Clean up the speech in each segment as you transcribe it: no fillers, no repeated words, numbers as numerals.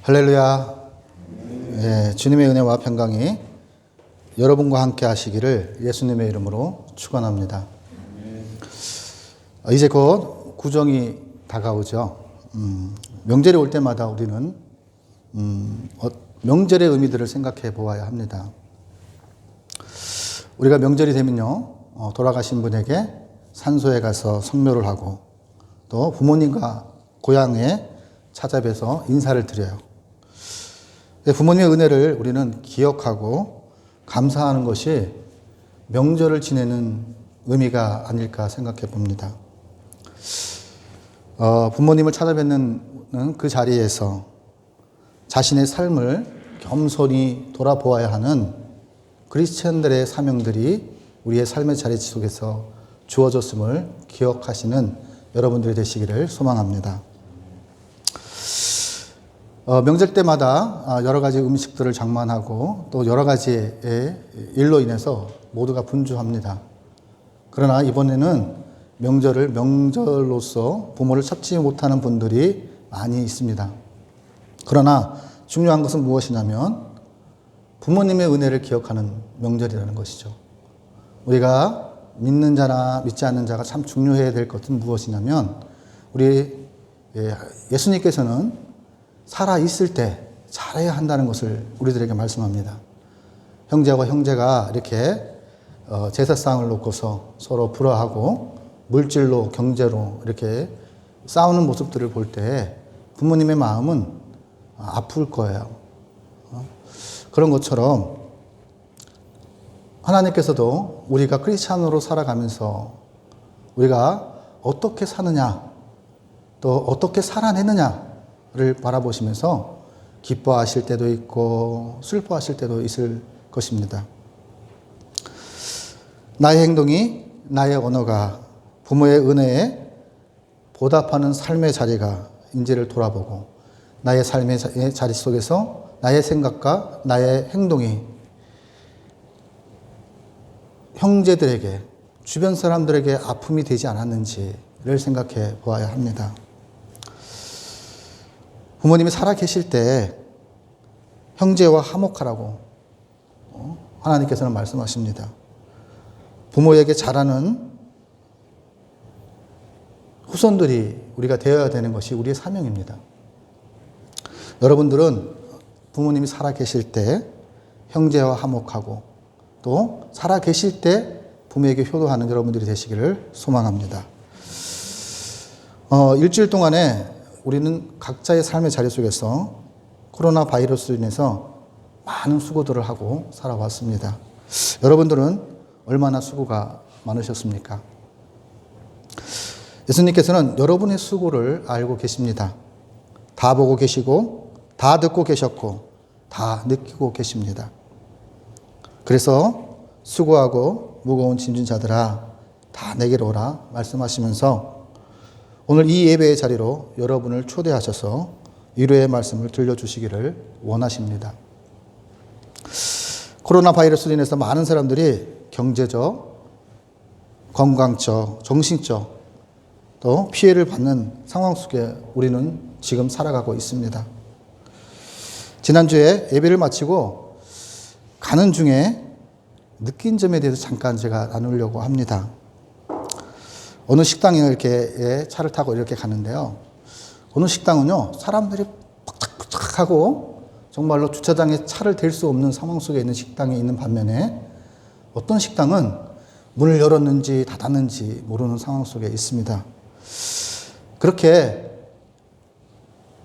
할렐루야. 예, 주님의 은혜와 평강이 여러분과 함께 하시기를 예수님의 이름으로 축원합니다. 이제 곧 구정이 다가오죠. 명절이 올 때마다 우리는 명절의 의미들을 생각해 보아야 합니다. 우리가 명절이 되면요, 돌아가신 분에게 산소에 가서 성묘를 하고 또 부모님과 고향에 찾아뵈서 인사를 드려요. 부모님의 은혜를 우리는 기억하고 감사하는 것이 명절을 지내는 의미가 아닐까 생각해 봅니다. 부모님을 찾아뵙는 그 자리에서 자신의 삶을 겸손히 돌아보아야 하는 크리스천들의 사명들이 우리의 삶의 자리 속에서 주어졌음을 기억하시는 여러분들이 되시기를 소망합니다. 명절 때마다 여러 가지 음식들을 장만하고 또 여러 가지의 일로 인해서 모두가 분주합니다. 그러나 이번에는 명절을 명절로서 부모를 찾지 못하는 분들이 많이 있습니다. 그러나 중요한 것은 무엇이냐면 부모님의 은혜를 기억하는 명절이라는 것이죠. 우리가 믿는 자나 믿지 않는 자가 참 중요해야 될 것은 무엇이냐면 우리 예수님께서는 살아있을 때 잘해야 한다는 것을 우리들에게 말씀합니다. 형제와 형제가 이렇게 제사상을 놓고서 서로 불화하고 물질로 경제로 이렇게 싸우는 모습들을 볼 때 부모님의 마음은 아플 거예요. 그런 것처럼 하나님께서도 우리가 크리스찬으로 살아가면서 우리가 어떻게 사느냐 또 어떻게 살아내느냐 를 바라보시면서 기뻐하실 때도 있고 슬퍼하실 때도 있을 것입니다. 나의 행동이, 나의 언어가 부모의 은혜에 보답하는 삶의 자리가 인지를 돌아보고 나의 삶의 자리 속에서 나의 생각과 나의 행동이 형제들에게, 주변 사람들에게 아픔이 되지 않았는지를 생각해 보아야 합니다. 부모님이 살아계실 때 형제와 화목하라고 하나님께서는 말씀하십니다. 부모에게 잘하는 후손들이 우리가 되어야 되는 것이 우리의 사명입니다. 여러분들은 부모님이 살아계실 때 형제와 화목하고 또 살아계실 때 부모에게 효도하는 여러분들이 되시기를 소망합니다. 일주일 동안에 우리는 각자의 삶의 자리 속에서 코로나 바이러스로 인해서 많은 수고들을 하고 살아왔습니다. 여러분들은 얼마나 수고가 많으셨습니까? 예수님께서는 여러분의 수고를 알고 계십니다. 다 보고 계시고 다 듣고 계셨고 다 느끼고 계십니다. 그래서 수고하고 무거운 짐진 자들아 다 내게로 오라 말씀하시면서 오늘 이 예배의 자리로 여러분을 초대하셔서 위로의 말씀을 들려주시기를 원하십니다. 코로나 바이러스로 인해서 많은 사람들이 경제적, 건강적, 정신적 또 피해를 받는 상황 속에 우리는 지금 살아가고 있습니다. 지난주에 예배를 마치고 가는 중에 느낀 점에 대해서 잠깐 제가 나누려고 합니다. 어느 식당에 이렇게 차를 타고 이렇게 가는데요. 어느 식당은요, 사람들이 벅짝벅짝하고 정말로 주차장에 차를 댈 수 없는 상황 속에 있는 식당이 있는 반면에 어떤 식당은 문을 열었는지 닫았는지 모르는 상황 속에 있습니다. 그렇게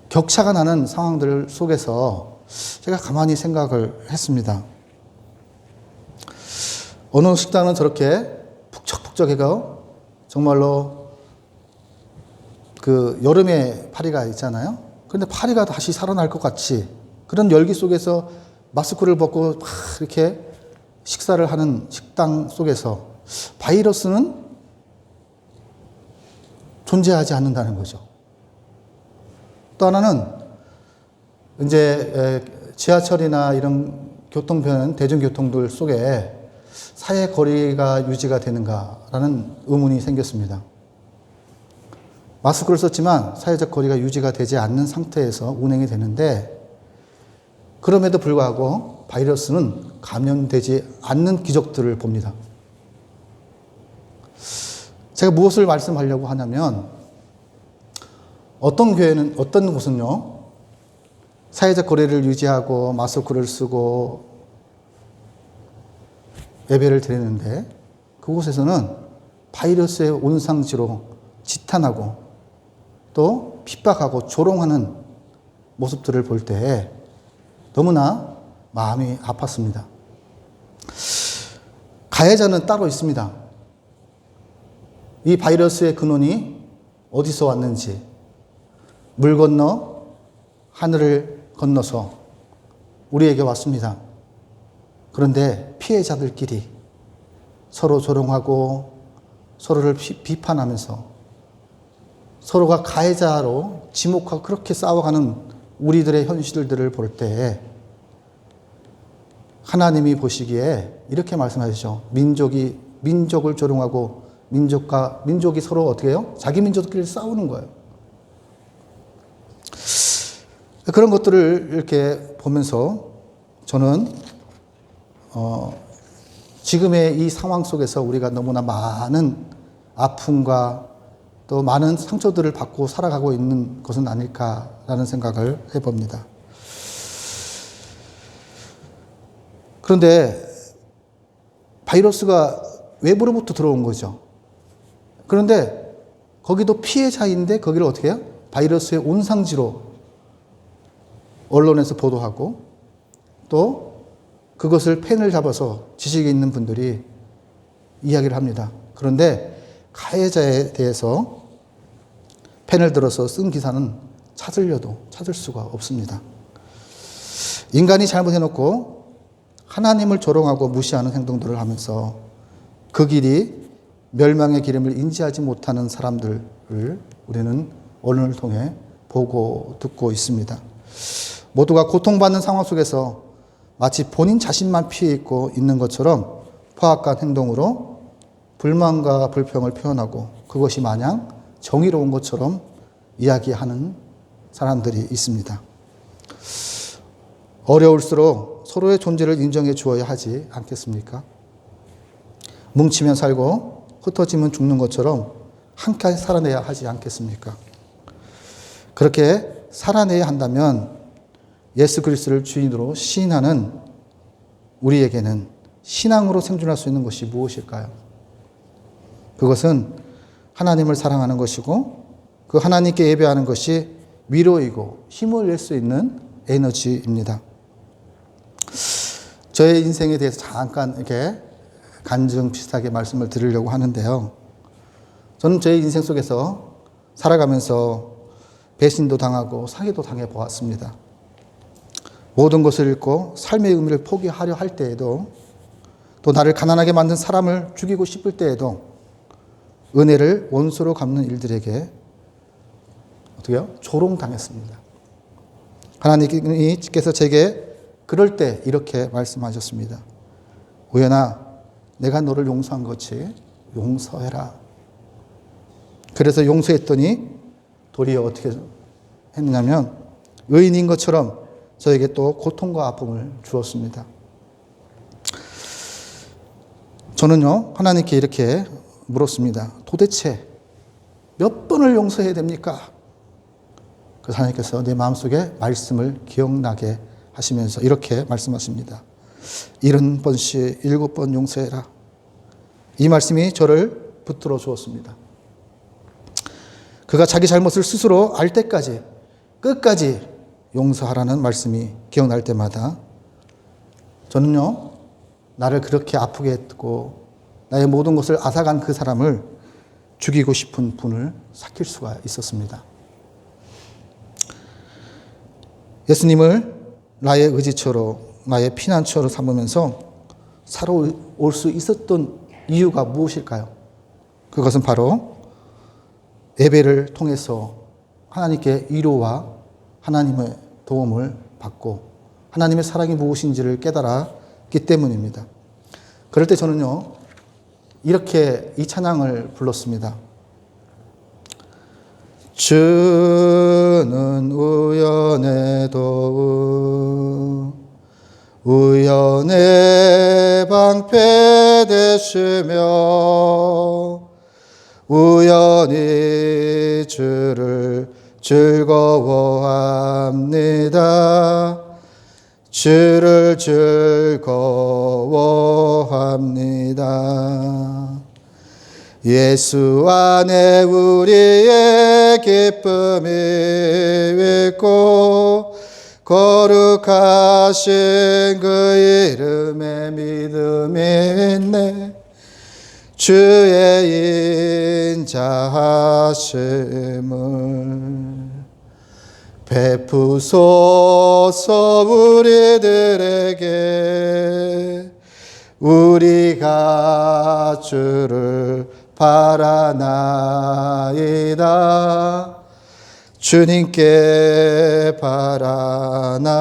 격차가 나는 상황들 속에서 제가 가만히 생각을 했습니다. 어느 식당은 저렇게 북적북적해가 정말로 그 여름에 파리가 있잖아요. 그런데 파리가 다시 살아날 것 같이 그런 열기 속에서 마스크를 벗고 막 이렇게 식사를 하는 식당 속에서 바이러스는 존재하지 않는다는 거죠. 또 하나는 이제 지하철이나 이런 교통편, 대중교통들 속에 사회 거리가 유지가 되는가라는 의문이 생겼습니다. 마스크를 썼지만 사회적 거리가 유지가 되지 않는 상태에서 운행이 되는데 그럼에도 불구하고 바이러스는 감염되지 않는 기적들을 봅니다. 제가 무엇을 말씀하려고 하냐면, 어떤 곳은요, 사회적 거리를 유지하고 마스크를 쓰고 예배를 드리는데, 그곳에서는 바이러스의 온상지로 지탄하고 또 핍박하고 조롱하는 모습들을 볼 때 너무나 마음이 아팠습니다. 가해자는 따로 있습니다. 이 바이러스의 근원이 어디서 왔는지, 물 건너 하늘을 건너서 우리에게 왔습니다. 그런데 피해자들끼리 서로 조롱하고 서로를 비판하면서 서로가 가해자로 지목하고 그렇게 싸워가는 우리들의 현실들을 볼 때 하나님이 보시기에 이렇게 말씀하시죠. 민족을 조롱하고 민족이 서로 어떻게 해요? 자기 민족끼리 싸우는 거예요. 그런 것들을 이렇게 보면서 저는 지금의 이 상황 속에서 우리가 너무나 많은 아픔과 또 많은 상처들을 받고 살아가고 있는 것은 아닐까라는 생각을 해봅니다. 그런데 바이러스가 외부로부터 들어온 거죠. 그런데 거기도 피해자인데 거기를 어떻게 해요? 바이러스의 온상지로 언론에서 보도하고 또 그것을 펜을 잡아서 지식이 있는 분들이 이야기를 합니다. 그런데 가해자에 대해서 펜을 들어서 쓴 기사는 찾으려도 찾을 수가 없습니다. 인간이 잘못해놓고 하나님을 조롱하고 무시하는 행동들을 하면서 그 길이 멸망의 길임을 인지하지 못하는 사람들을 우리는 언론을 통해 보고 듣고 있습니다. 모두가 고통받는 상황 속에서 마치 본인 자신만 피해 있고 있는 것처럼 포악한 행동으로 불만과 불평을 표현하고 그것이 마냥 정의로운 것처럼 이야기하는 사람들이 있습니다. 어려울수록 서로의 존재를 인정해 주어야 하지 않겠습니까? 뭉치면 살고 흩어지면 죽는 것처럼 함께 살아내야 하지 않겠습니까? 그렇게 살아내야 한다면 예수 그리스도를 주인으로 시인하는 우리에게는 신앙으로 생존할 수 있는 것이 무엇일까요? 그것은 하나님을 사랑하는 것이고 그 하나님께 예배하는 것이 위로이고 힘을 낼 수 있는 에너지입니다. 저의 인생에 대해서 잠깐 이렇게 간증 비슷하게 말씀을 드리려고 하는데요. 저는 제 인생 속에서 살아가면서 배신도 당하고 사기도 당해 보았습니다. 모든 것을 잃고 삶의 의미를 포기하려 할 때에도 또 나를 가난하게 만든 사람을 죽이고 싶을 때에도 은혜를 원수로 갚는 일들에게 어떻게 해요? 조롱당했습니다. 하나님께서 제게 그럴 때 이렇게 말씀하셨습니다. 우연아, 내가 너를 용서한 것이 용서해라. 그래서 용서했더니 도리어 어떻게 했냐면 의인인 것처럼 저에게 또 고통과 아픔을 주었습니다. 저는요, 하나님께 이렇게 물었습니다. 도대체 몇 번을 용서해야 됩니까? 그 하나님께서 내 마음속에 말씀을 기억나게 하시면서 이렇게 말씀하십니다. 70번씩 7번 용서해라. 이 말씀이 저를 붙들어 주었습니다. 그가 자기 잘못을 스스로 알 때까지 끝까지 용서하라는 말씀이 기억날 때마다 저는요, 나를 그렇게 아프게 했고 나의 모든 것을 앗아간 그 사람을 죽이고 싶은 분을 삭힐 수가 있었습니다. 예수님을 나의 의지처로 나의 피난처로 삼으면서 살아올 수 있었던 이유가 무엇일까요? 그것은 바로 예배를 통해서 하나님께 위로와 하나님의 도움을 받고 하나님의 사랑이 무엇인지를 깨달았기 때문입니다. 그럴 때 저는요, 이렇게 이 찬양을 불렀습니다. 주는 우연에도 내 방패되시며 우연히 주를 즐거워합니다. 주를 즐거워합니다. 예수 안에 우리의 기쁨이 있고 거룩하신 그 이름에 믿음이 있네. 주의 인자하심을 베푸소서 우리들에게. 우리가 주를 바라나이다. 주님께 바라나이다.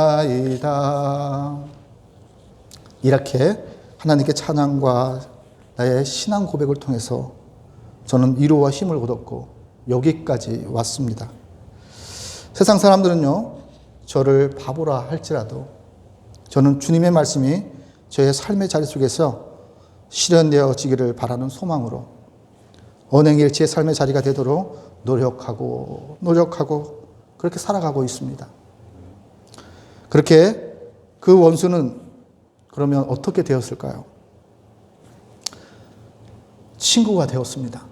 이렇게 하나님께 찬양과 나의 신앙 고백을 통해서 저는 위로와 힘을 얻었고 여기까지 왔습니다. 세상 사람들은요, 저를 바보라 할지라도 저는 주님의 말씀이 저의 삶의 자리 속에서 실현되어지기를 바라는 소망으로 언행일치의 삶의 자리가 되도록 노력하고 그렇게 살아가고 있습니다. 그렇게 그 원수는 그러면 어떻게 되었을까요? 친구가 되었습니다.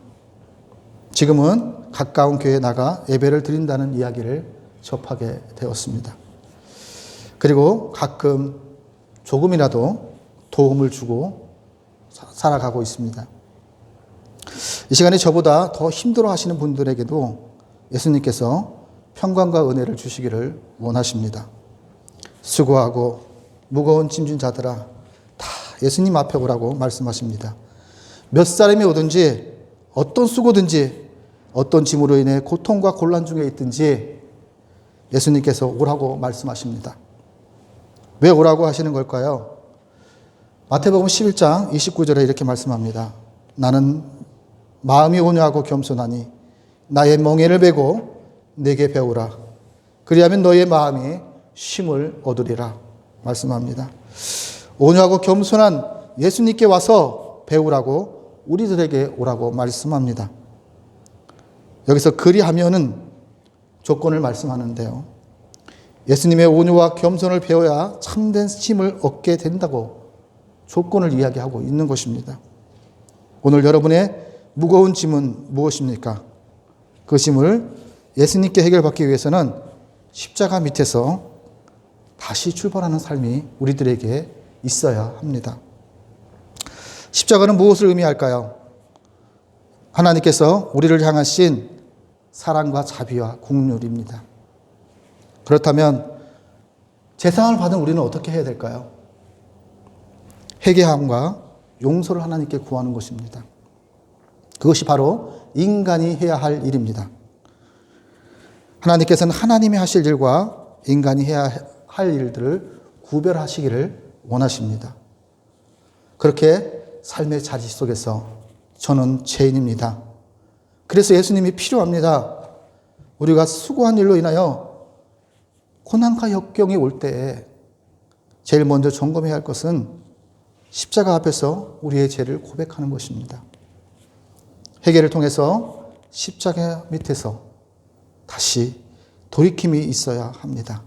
지금은 가까운 교회에 나가 예배를 드린다는 이야기를 접하게 되었습니다. 그리고 가끔 조금이라도 도움을 주고 살아가고 있습니다. 이 시간에 저보다 더 힘들어 하시는 분들에게도 예수님께서 평강과 은혜를 주시기를 원하십니다. 수고하고 무거운 짐진 자들아 다 예수님 앞에 오라고 말씀하십니다. 몇 사람이 오든지 어떤 수고든지 어떤 짐으로 인해 고통과 곤란 중에 있든지 예수님께서 오라고 말씀하십니다. 왜 오라고 하시는 걸까요? 마태복음 11장 29절에 이렇게 말씀합니다. 나는 마음이 온유하고 겸손하니 나의 멍에를 베고 내게 배우라. 그리하면 너의 마음이 쉼을 얻으리라 말씀합니다. 온유하고 겸손한 예수님께 와서 배우라고 우리들에게 오라고 말씀합니다. 여기서 그리하면은 조건을 말씀하는데요. 예수님의 온유와 겸손을 배워야 참된 쉼을 얻게 된다고 조건을 이야기하고 있는 것입니다. 오늘 여러분의 무거운 짐은 무엇입니까? 그 짐을 예수님께 해결받기 위해서는 십자가 밑에서 다시 출발하는 삶이 우리들에게 있어야 합니다. 십자가는 무엇을 의미할까요? 하나님께서 우리를 향하신 사랑과 자비와 긍휼입니다. 그렇다면 재상을 받은 우리는 어떻게 해야 될까요? 회개함과 용서를 하나님께 구하는 것입니다. 그것이 바로 인간이 해야 할 일입니다. 하나님께서는 하나님이 하실 일과 인간이 해야 할 일들을 구별하시기를 원하십니다. 그렇게 삶의 자리 속에서 저는 죄인입니다. 그래서 예수님이 필요합니다. 우리가 수고한 일로 인하여 고난과 역경이 올 때에 제일 먼저 점검해야 할 것은 십자가 앞에서 우리의 죄를 고백하는 것입니다. 회개를 통해서 십자가 밑에서 다시 돌이킴이 있어야 합니다.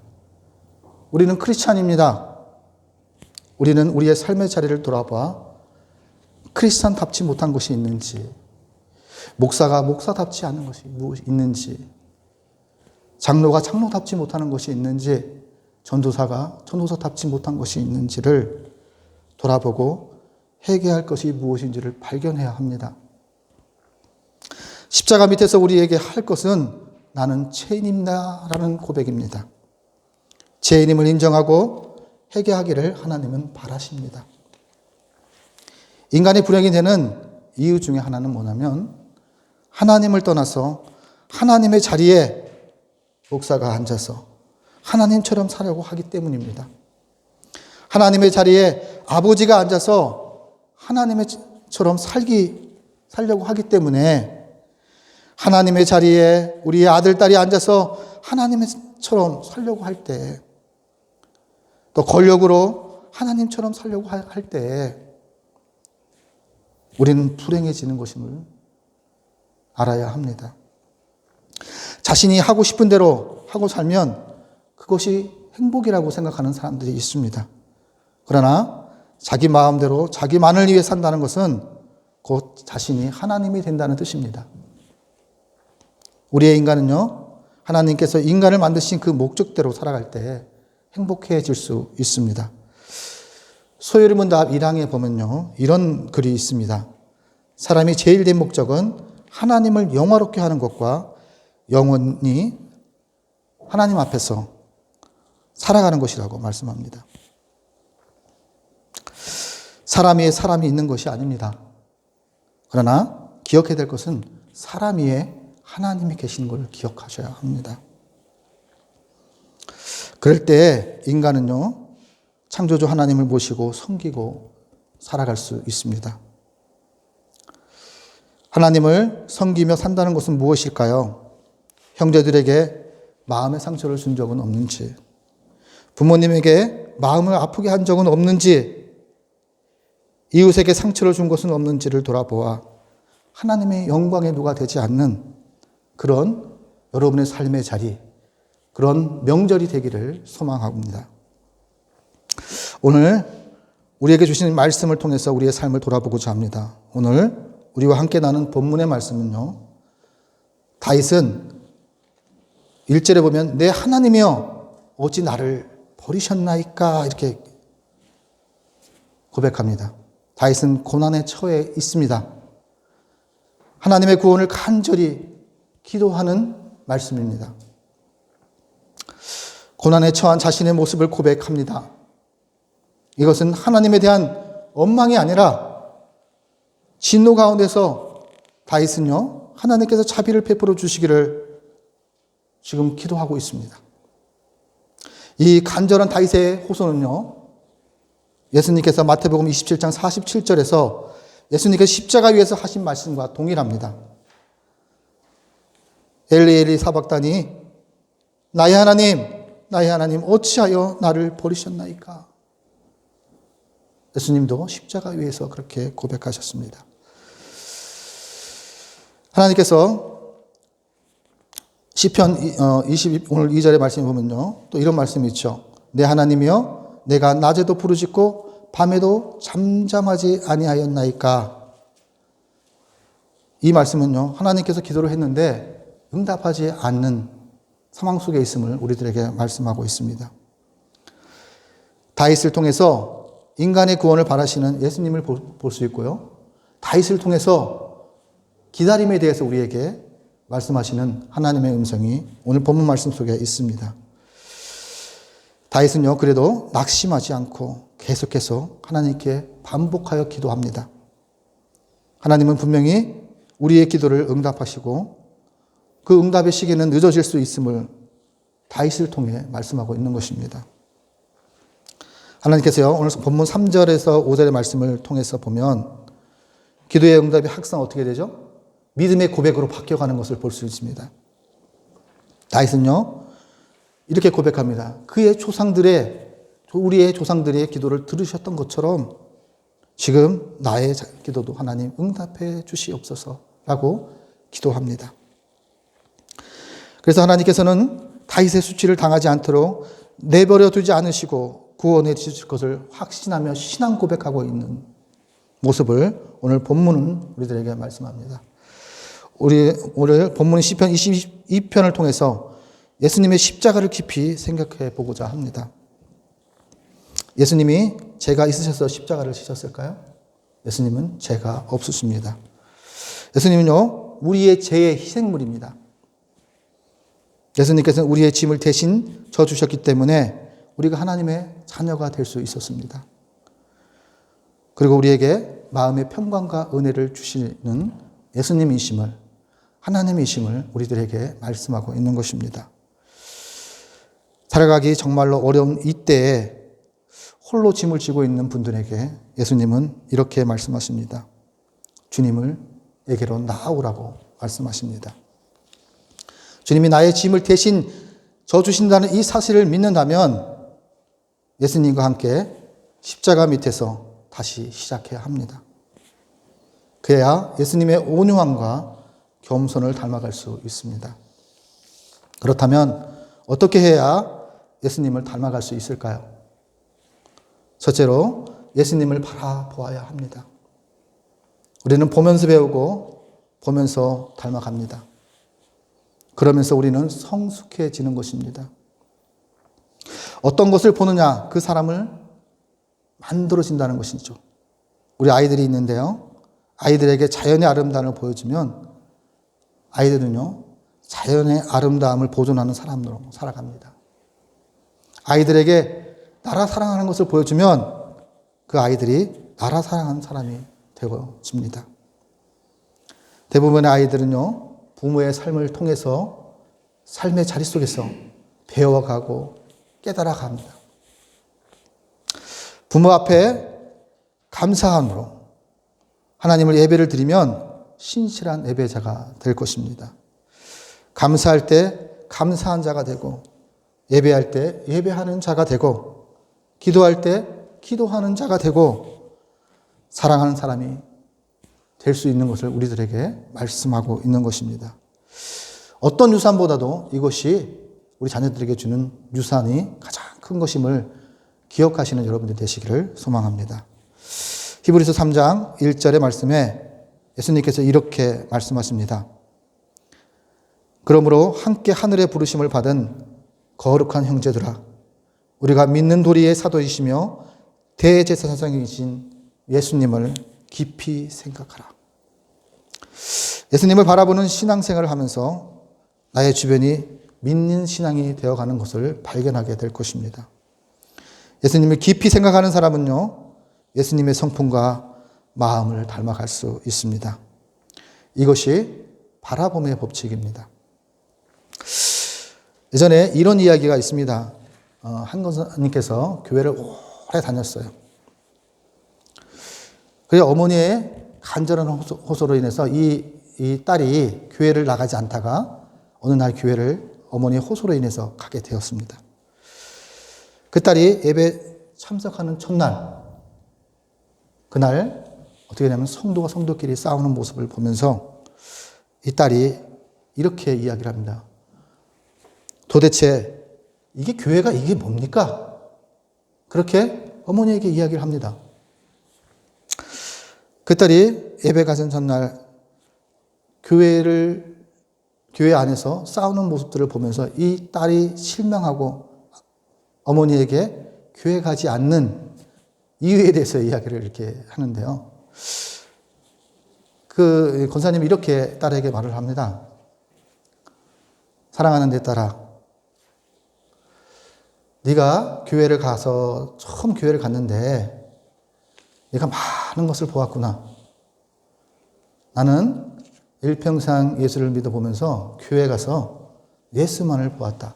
우리는 크리스찬입니다. 우리는 우리의 삶의 자리를 돌아봐 크리스찬답지 못한 것이 있는지, 목사가 목사답지 않은 것이 무엇이 있는지, 장로가 장로답지 못하는 것이 있는지, 전도사가 전도사답지 못한 것이 있는지를 돌아보고 회개할 것이 무엇인지를 발견해야 합니다. 십자가 밑에서 우리에게 할 것은 나는 죄인입니다라는 고백입니다. 죄인임을 인정하고 회개하기를 하나님은 바라십니다. 인간이 불행이 되는 이유 중에 하나는 뭐냐면 하나님을 떠나서 하나님의 자리에 목사가 앉아서 하나님처럼 살려고 하기 때문입니다. 하나님의 자리에 아버지가 앉아서 하나님처럼 살려고 하기 때문에 하나님의 자리에 우리의 아들, 딸이 앉아서 하나님처럼 살려고 할 때, 또 권력으로 하나님처럼 살려고 할 때 우리는 불행해지는 것임을 알아야 합니다. 자신이 하고 싶은 대로 하고 살면 그것이 행복이라고 생각하는 사람들이 있습니다. 그러나 자기 마음대로 자기만을 위해 산다는 것은 곧 자신이 하나님이 된다는 뜻입니다. 우리의 인간은요, 하나님께서 인간을 만드신 그 목적대로 살아갈 때 행복해질 수 있습니다. 소요리문답 1항에 보면요, 이런 글이 있습니다. 사람이 제일 된 목적은 하나님을 영화롭게 하는 것과 영원히 하나님 앞에서 살아가는 것이라고 말씀합니다. 사람 위에 사람이 있는 것이 아닙니다. 그러나 기억해야 될 것은 사람 위에 하나님이 계시는 걸 기억하셔야 합니다. 그럴 때 인간은요, 창조주 하나님을 모시고 섬기고 살아갈 수 있습니다. 하나님을 섬기며 산다는 것은 무엇일까요? 형제들에게 마음의 상처를 준 적은 없는지, 부모님에게 마음을 아프게 한 적은 없는지, 이웃에게 상처를 준 것은 없는지를 돌아보아 하나님의 영광의 누가 되지 않는 그런 여러분의 삶의 자리, 그런 명절이 되기를 소망합니다. 오늘 우리에게 주신 말씀을 통해서 우리의 삶을 돌아보고자 합니다. 오늘 우리와 함께 나눈 본문의 말씀은요, 다윗은 1절에 보면 내 하나님이여 어찌 나를 버리셨나이까 이렇게 고백합니다. 다윗은 고난에 처해 있습니다. 하나님의 구원을 간절히 기도하는 말씀입니다. 고난에 처한 자신의 모습을 고백합니다. 이것은 하나님에 대한 원망이 아니라 진노 가운데서 다윗은요, 하나님께서 자비를 베풀어 주시기를 지금 기도하고 있습니다. 이 간절한 다윗의 호소는요, 예수님께서 마태복음 27장 47절에서 예수님께서 십자가 위에서 하신 말씀과 동일합니다. 엘리 엘리 사박다니 나의 하나님 어찌하여 나를 버리셨나이까. 예수님도 십자가 위에서 그렇게 고백하셨습니다. 하나님께서 시편 오늘 2절의 말씀을 보면요, 또 이런 말씀이 있죠. 내 하나님이여 내가 낮에도 부르짖고 밤에도 잠잠하지 아니하였나이까. 이 말씀은요, 하나님께서 기도를 했는데 응답하지 않는 상황 속에 있음을 우리들에게 말씀하고 있습니다. 다윗을 통해서 인간의 구원을 바라시는 예수님을 볼 수 있고요, 다윗을 통해서 기다림에 대해서 우리에게 말씀하시는 하나님의 음성이 오늘 본문 말씀 속에 있습니다. 다윗은요, 그래도 낙심하지 않고 계속해서 하나님께 반복하여 기도합니다. 하나님은 분명히 우리의 기도를 응답하시고 그 응답의 시기는 늦어질 수 있음을 다윗을 통해 말씀하고 있는 것입니다. 하나님께서요, 오늘 본문 3절에서 5절의 말씀을 통해서 보면 기도의 응답이 항상 어떻게 되죠? 믿음의 고백으로 바뀌어가는 것을 볼 수 있습니다. 다윗은요, 이렇게 고백합니다. 우리의 조상들의 기도를 들으셨던 것처럼 지금 나의 기도도 하나님 응답해 주시옵소서라고 기도합니다. 그래서 하나님께서는 다윗의 수치를 당하지 않도록 내버려 두지 않으시고 구원해 주실 것을 확신하며 신앙 고백하고 있는 모습을 오늘 본문은 우리들에게 말씀합니다. 오늘 본문 시편 22편을 통해서 예수님의 십자가를 깊이 생각해 보고자 합니다. 예수님이 죄가 있으셔서 십자가를 지셨을까요? 예수님은 죄가 없으십니다. 예수님은요, 우리의 죄의 희생물입니다. 예수님께서는 우리의 짐을 대신 져주셨기 때문에 우리가 하나님의 자녀가 될 수 있었습니다. 그리고 우리에게 마음의 평강과 은혜를 주시는 예수님이심을, 하나님이심을 우리들에게 말씀하고 있는 것입니다. 살아가기 정말로 어려운 이때에 홀로 짐을 지고 있는 분들에게 예수님은 이렇게 말씀하십니다. 주님에게로 나아오라고 말씀하십니다. 주님이 나의 짐을 대신 져주신다는 이 사실을 믿는다면 예수님과 함께 십자가 밑에서 다시 시작해야 합니다. 그래야 예수님의 온유함과 겸손을 닮아갈 수 있습니다. 그렇다면 어떻게 해야 예수님을 닮아갈 수 있을까요? 첫째로 예수님을 바라보아야 합니다. 우리는 보면서 배우고 보면서 닮아갑니다. 그러면서 우리는 성숙해지는 것입니다. 어떤 것을 보느냐, 그 사람을 만들어진다는 것이죠. 우리 아이들이 있는데요. 아이들에게 자연의 아름다움을 보여주면 아이들은요, 자연의 아름다움을 보존하는 사람으로 살아갑니다. 아이들에게 나라 사랑하는 것을 보여주면 그 아이들이 나라 사랑하는 사람이 되어집니다. 대부분의 아이들은요, 부모의 삶을 통해서 삶의 자리 속에서 배워가고 깨달아갑니다. 부모 앞에 감사함으로 하나님을 예배를 드리면 신실한 예배자가 될 것입니다. 감사할 때 감사한 자가 되고, 예배할 때 예배하는 자가 되고, 기도할 때 기도하는 자가 되고, 사랑하는 사람이 될 수 있는 것을 우리들에게 말씀하고 있는 것입니다. 어떤 유산보다도 이것이 우리 자녀들에게 주는 유산이 가장 큰 것임을 기억하시는 여러분들 되시기를 소망합니다. 히브리서 3장 1절의 말씀에 예수님께서 이렇게 말씀하십니다. 그러므로 함께 하늘의 부르심을 받은 거룩한 형제들아, 우리가 믿는 도리의 사도이시며 대제사장이신 예수님을 깊이 생각하라. 예수님을 바라보는 신앙생활을 하면서 나의 주변이 믿는 신앙이 되어가는 것을 발견하게 될 것입니다. 예수님을 깊이 생각하는 사람은요, 예수님의 성품과 마음을 닮아갈 수 있습니다. 이것이 바라봄의 법칙입니다. 예전에 이런 이야기가 있습니다. 한 권사님께서 교회를 오래 다녔어요. 그래서 어머니의 간절한 호소로 인해서 이 딸이 교회를 나가지 않다가 어느 날 교회를 어머니의 호소로 인해서 가게 되었습니다. 그 딸이 예배 참석하는 첫날, 그날 어떻게 되냐면 성도가 성도끼리 싸우는 모습을 보면서 이 딸이 이렇게 이야기를 합니다. 도대체 이게 교회가 이게 뭡니까? 그렇게 어머니에게 이야기를 합니다. 그 딸이 예배 가는 전날 교회 안에서 싸우는 모습들을 보면서 이 딸이 실망하고 어머니에게 교회 가지 않는 이유에 대해서 이야기를 이렇게 하는데요. 그 권사님이 이렇게 딸에게 말을 합니다. 사랑하는 내 딸아, 네가 교회를 가서 처음 교회를 갔는데 네가 많은 것을 보았구나. 나는 일평생 예수를 믿어보면서 교회 가서 예수만을 보았다.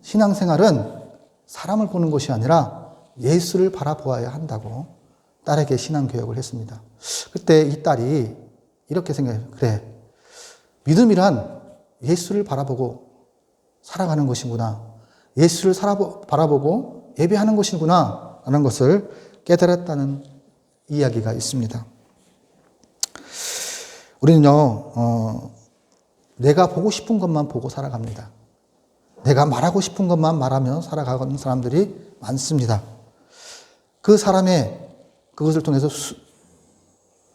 신앙생활은 사람을 보는 것이 아니라 예수를 바라보아야 한다고 딸에게 신앙교육을 했습니다. 그때 이 딸이 이렇게 생각해요. 그래, 믿음이란 예수를 바라보고 살아가는 것이구나. 예수를 바라보고 예배하는 것이구나 라는 것을 깨달았다는 이야기가 있습니다. 우리는요, 내가 보고 싶은 것만 보고 살아갑니다. 내가 말하고 싶은 것만 말하며 살아가는 사람들이 많습니다. 그 사람의 그것을 통해서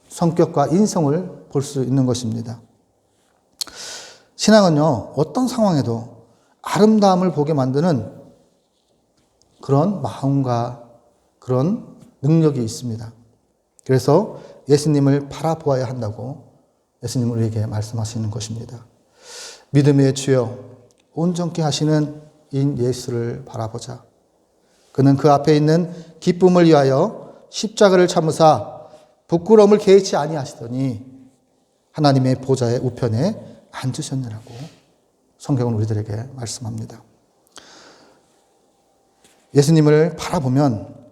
성격과 인성을 볼 수 있는 것입니다. 신앙은요, 어떤 상황에도 아름다움을 보게 만드는 그런 마음과 그런 능력이 있습니다. 그래서 예수님을 바라보아야 한다고 예수님은 우리에게 말씀하시는 것입니다. 믿음의 주여, 온전케 하시는 인 예수를 바라보자. 그는 그 앞에 있는 기쁨을 위하여 십자가를 참으사 부끄러움을 개의치 아니하시더니 하나님의 보좌의 우편에 앉으셨느라고 성경은 우리들에게 말씀합니다. 예수님을 바라보면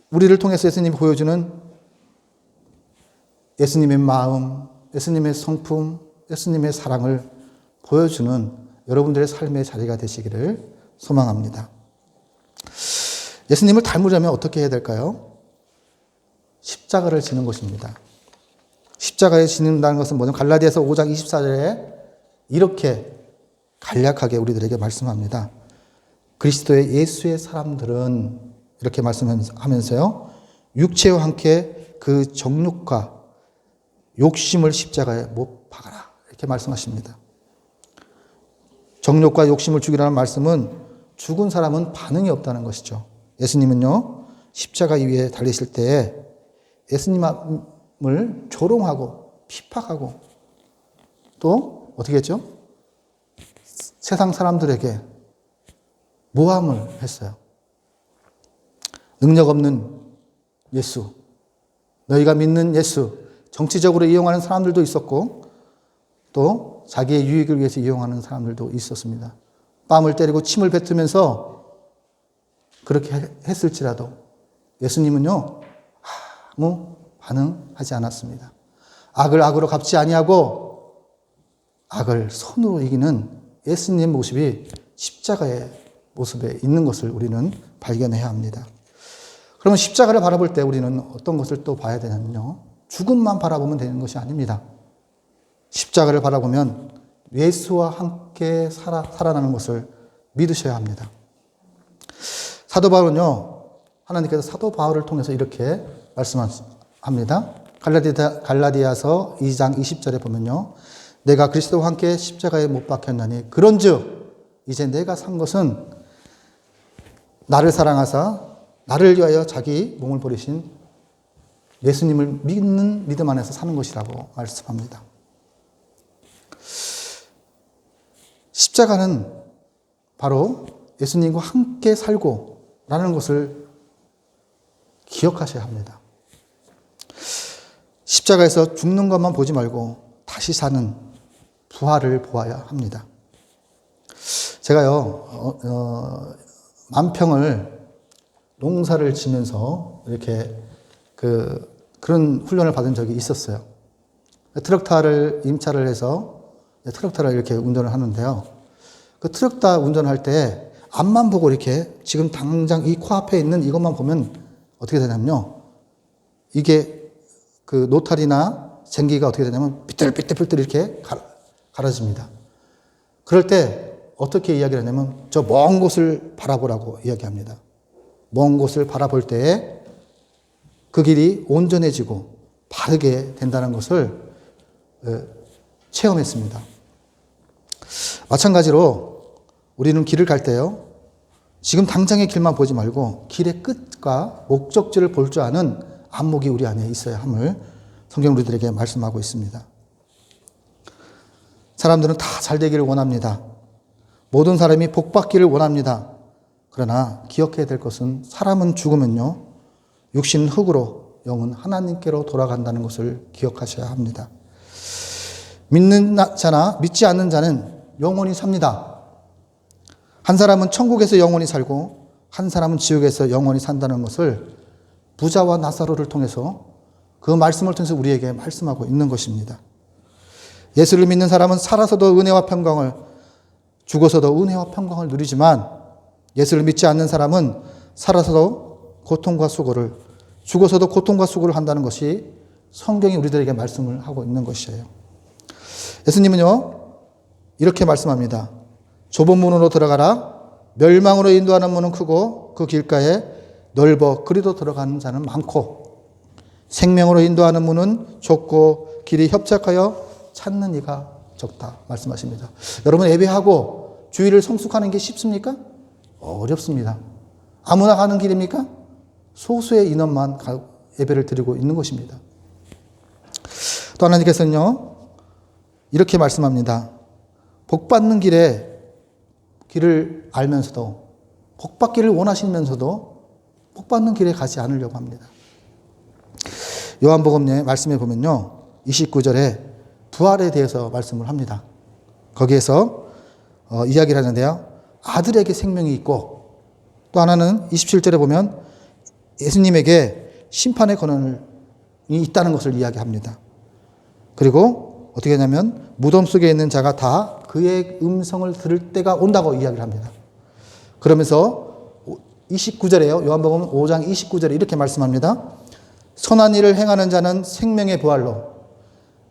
우리를 통해서 예수님이 보여주는 예수님의 마음, 예수님의 성품, 예수님의 사랑을 보여주는 여러분들의 삶의 자리가 되시기를 소망합니다. 예수님을 닮으려면 어떻게 해야 될까요? 십자가를 지는 것입니다. 십자가에 지는다는 것은 뭐냐면 갈라디아서 5장 24절에 이렇게 간략하게 우리들에게 말씀합니다. 그리스도의 예수의 사람들은 이렇게 말씀하면서요. 육체와 함께 그 정욕과 욕심을 십자가에 못 박아라. 이렇게 말씀하십니다. 정욕과 욕심을 죽이라는 말씀은 죽은 사람은 반응이 없다는 것이죠. 예수님은요. 십자가 위에 달리실 때에 예수님을 조롱하고 피팍하고 또 어떻게 했죠? 세상 사람들에게 모함을 했어요. 능력 없는 예수, 너희가 믿는 예수, 정치적으로 이용하는 사람들도 있었고 또 자기의 유익을 위해서 이용하는 사람들도 있었습니다. 뺨을 때리고 침을 뱉으면서 그렇게 했을지라도 예수님은요 아무 반응하지 않았습니다. 악을 악으로 갚지 아니하고 악을 손으로 이기는 예수님의 모습이 십자가의 모습에 있는 것을 우리는 발견해야 합니다. 그러면 십자가를 바라볼 때 우리는 어떤 것을 또 봐야 되냐면요. 죽음만 바라보면 되는 것이 아닙니다. 십자가를 바라보면 예수와 함께 살아나는 것을 믿으셔야 합니다. 사도 바울은요. 하나님께서 사도 바울을 통해서 이렇게 말씀합니다. 갈라디아서 2장 20절에 보면요. 내가 그리스도와 함께 십자가에 못 박혔나니 그런즉 이제 내가 산 것은 나를 사랑하사 나를 위하여 자기 몸을 버리신 예수님을 믿는 믿음 안에서 사는 것이라고 말씀합니다. 십자가는 바로 예수님과 함께 살고 라는 것을 기억하셔야 합니다. 십자가에서 죽는 것만 보지 말고 다시 사는 부활을 보아야 합니다. 제가요, 만평을 농사를 지면서 이렇게 그런 훈련을 받은 적이 있었어요. 트럭타를 임차를 해서 트럭타를 이렇게 운전을 하는데요. 그 트럭타 운전할 때 앞만 보고 이렇게 지금 당장 이 코앞에 있는 이것만 보면 어떻게 되냐면요. 이게 그 노탈이나 쟁기가 어떻게 되냐면 삐뚤삐뚤삐뚤 이렇게 갈아집니다. 그럴 때 어떻게 이야기를 하냐면 저 먼 곳을 바라보라고 이야기합니다. 먼 곳을 바라볼 때에 그 길이 온전해지고 바르게 된다는 것을 체험했습니다. 마찬가지로 우리는 길을 갈 때요. 지금 당장의 길만 보지 말고 길의 끝과 목적지를 볼 줄 아는 안목이 우리 안에 있어야 함을 성경 우리들에게 말씀하고 있습니다. 사람들은 다 잘 되기를 원합니다. 모든 사람이 복 받기를 원합니다. 그러나 기억해야 될 것은 사람은 죽으면요. 육신은 흙으로 영은 하나님께로 돌아간다는 것을 기억하셔야 합니다. 믿는 자나 믿지 않는 자는 영원히 삽니다. 한 사람은 천국에서 영원히 살고 한 사람은 지옥에서 영원히 산다는 것을 부자와 나사로를 통해서 그 말씀을 통해서 우리에게 말씀하고 있는 것입니다. 예수를 믿는 사람은 살아서도 은혜와 평강을, 죽어서도 은혜와 평강을 누리지만 예수를 믿지 않는 사람은 살아서도 고통과 수고를, 죽어서도 고통과 수고를 한다는 것이 성경이 우리들에게 말씀을 하고 있는 것이에요. 예수님은요, 이렇게 말씀합니다. 좁은 문으로 들어가라. 멸망으로 인도하는 문은 크고 그 길가에 넓어 그리도 들어가는 자는 많고 생명으로 인도하는 문은 좁고 길이 협착하여 찾는 이가 적다 말씀하십니다. 여러분 예배하고 주일을 성숙하는 게 쉽습니까? 어렵습니다. 아무나 가는 길입니까? 소수의 인원만 예배를 드리고 있는 것입니다. 또 하나님께서는요 이렇게 말씀합니다. 복받는 길을 알면서도 복받기를 원하시면서도 복받는 길에 가지 않으려고 합니다. 요한복음의 말씀에 보면요 29절에 부활에 대해서 말씀을 합니다. 거기에서 이야기를 하는데요. 아들에게 생명이 있고 또 하나는 27절에 보면 예수님에게 심판의 권한이 있다는 것을 이야기합니다. 그리고 어떻게 하냐면 무덤 속에 있는 자가 다 그의 음성을 들을 때가 온다고 이야기를 합니다. 그러면서 29절에요. 요한복음 5장 29절에 이렇게 말씀합니다. 선한 일을 행하는 자는 생명의 부활로,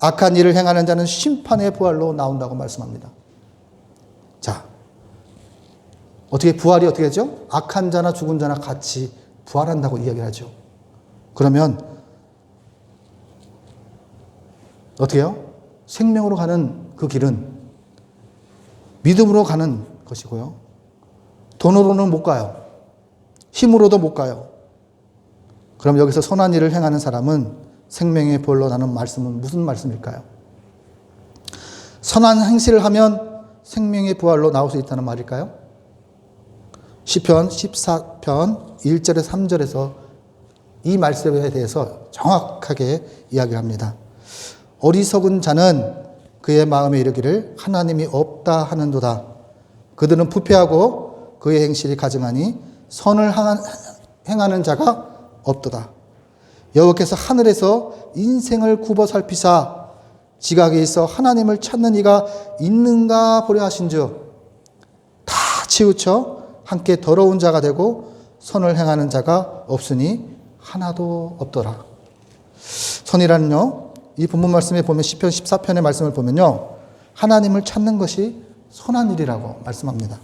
악한 일을 행하는 자는 심판의 부활로 나온다고 말씀합니다. 자, 어떻게 부활이 어떻게 되죠? 악한 자나 죽은 자나 같이 부활한다고 이야기를 하죠. 그러면 어떻게 해요? 생명으로 가는 그 길은 믿음으로 가는 것이고요. 돈으로는 못 가요. 힘으로도 못 가요. 그럼 여기서 선한 일을 행하는 사람은 생명의 부활로 나는 말씀은 무슨 말씀일까요? 선한 행실을 하면 생명의 부활로 나올 수 있다는 말일까요? 시편 14편 1절에서 3절에서 이 말씀에 대해서 정확하게 이야기합니다. 어리석은 자는 그의 마음에 이르기를 하나님이 없다 하는도다. 그들은 부패하고 그의 행실이 가증하니 선을 행하는 자가 없도다. 여호와께서 하늘에서 인생을 굽어 살피사 지각에 있어 하나님을 찾는 이가 있는가 보려 하신즉 다 치우쳐 함께 더러운 자가 되고 선을 행하는 자가 없으니 하나도 없더라. 선이라는요, 이 본문 말씀에 보면 시편 14편의 말씀을 보면요, 하나님을 찾는 것이 선한 일이라고 말씀합니다.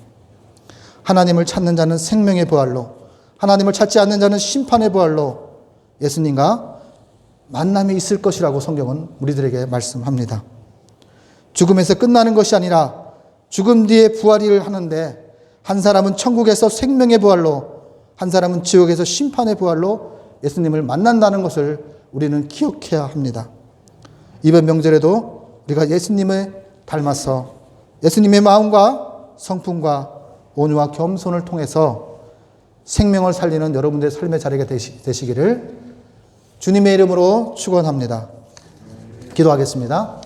하나님을 찾는 자는 생명의 부활로, 하나님을 찾지 않는 자는 심판의 부활로 예수님과 만남이 있을 것이라고 성경은 우리들에게 말씀합니다. 죽음에서 끝나는 것이 아니라 죽음 뒤에 부활을 하는데 한 사람은 천국에서 생명의 부활로, 한 사람은 지옥에서 심판의 부활로 예수님을 만난다는 것을 우리는 기억해야 합니다. 이번 명절에도 우리가 예수님을 닮아서 예수님의 마음과 성품과 온유와 겸손을 통해서 생명을 살리는 여러분들의 삶의 자리가 되시기를 주님의 이름으로 축원합니다. 기도하겠습니다.